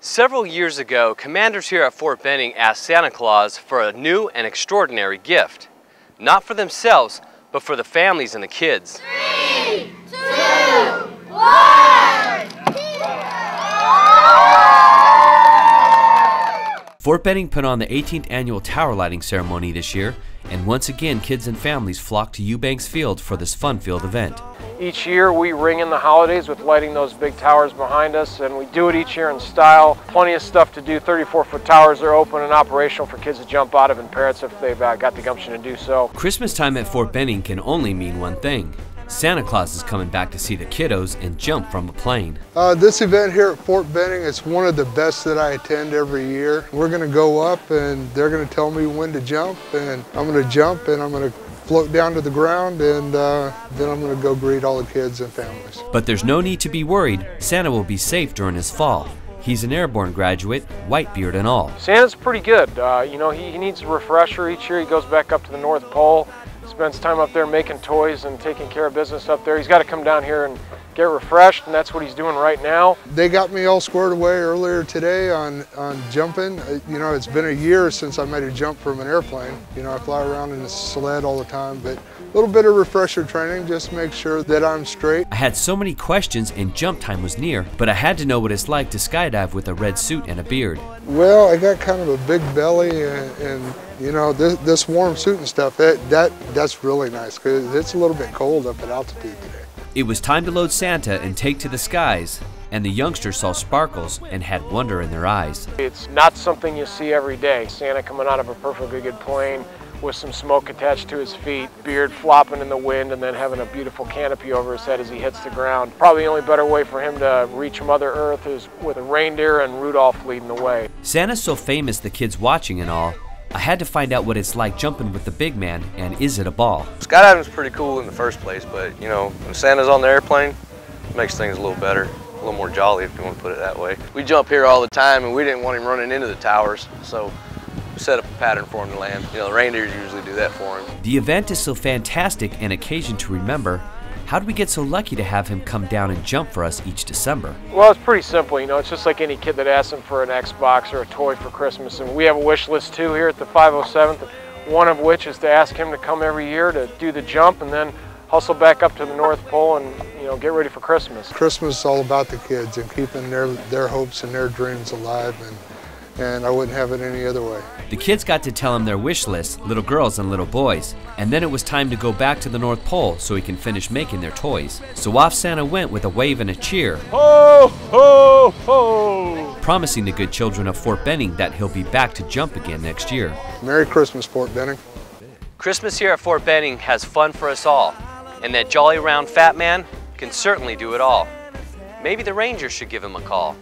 Several years ago, commanders here at Fort Benning asked Santa Claus for a new and extraordinary gift. Not for themselves, but for the families and the kids. 3, 2, 1! Fort Benning put on the 18th annual tower lighting ceremony this year, and once again kids and families flocked to Eubanks Field for this fun-filled event. Each year we ring in the holidays with lighting those big towers behind us, and we do it each year in style. Plenty of stuff to do. 34-foot towers are open and operational for kids to jump out of, and parents if they've got the gumption to do so. Christmas time at Fort Benning can only mean one thing. Santa Claus is coming back to see the kiddos and jump from a plane. This event here at Fort Benning is one of the best that I attend every year. We're going to go up and they're going to tell me when to jump, and I'm going to jump and I'm going to float down to the ground, and then I'm going to go greet all the kids and families. But there's no need to be worried. Santa will be safe during his fall. He's an Airborne graduate, white beard and all. Santa's pretty good. You know, he needs a refresher each year. He goes back up to the North Pole, spends time up there making toys and taking care of business up there. He's got to come down here and get refreshed, and that's what he's doing right now. They got me all squared away earlier today on jumping. You know, it's been a year since I made a jump from an airplane. You know, I fly around in a sled all the time, but a little bit of refresher training just to make sure that I'm straight. I had so many questions and jump time was near, but I had to know what it's like to skydive with a red suit and a beard. Well, I got kind of a big belly, and you know, this warm suit and stuff, that's really nice because it's a little bit cold up at altitude today. It was time to load Santa and take to the skies, and the youngsters saw sparkles and had wonder in their eyes. It's not something you see every day. Santa coming out of a perfectly good plane with some smoke attached to his feet, beard flopping in the wind, and then having a beautiful canopy over his head as he hits the ground. Probably the only better way for him to reach Mother Earth is with a reindeer and Rudolph leading the way. Santa's so famous the kids watching and all. I had to find out what it's like jumping with the big man, and is it a ball? Skydiving's pretty cool in the first place, but you know, when Santa's on the airplane, it makes things a little better, a little more jolly if you want to put it that way. We jump here all the time, and we didn't want him running into the towers, so we set up a pattern for him to land. You know, the reindeers usually do that for him. The event is so fantastic, an occasion to remember. How did we get so lucky to have him come down and jump for us each December? Well, it's pretty simple. You know, it's just like any kid that asks him for an Xbox or a toy for Christmas. And we have a wish list too here at the 507th, one of which is to ask him to come every year to do the jump and then hustle back up to the North Pole and, you know, get ready for Christmas. Christmas is all about the kids and keeping their hopes and their dreams alive, and I wouldn't have it any other way. The kids got to tell him their wish list, little girls and little boys. And then it was time to go back to the North Pole so he can finish making their toys. So off Santa went with a wave and a cheer. Ho, ho, ho! Promising the good children of Fort Benning that he'll be back to jump again next year. Merry Christmas, Fort Benning. Christmas here at Fort Benning has fun for us all. And that jolly round fat man can certainly do it all. Maybe the Rangers should give him a call.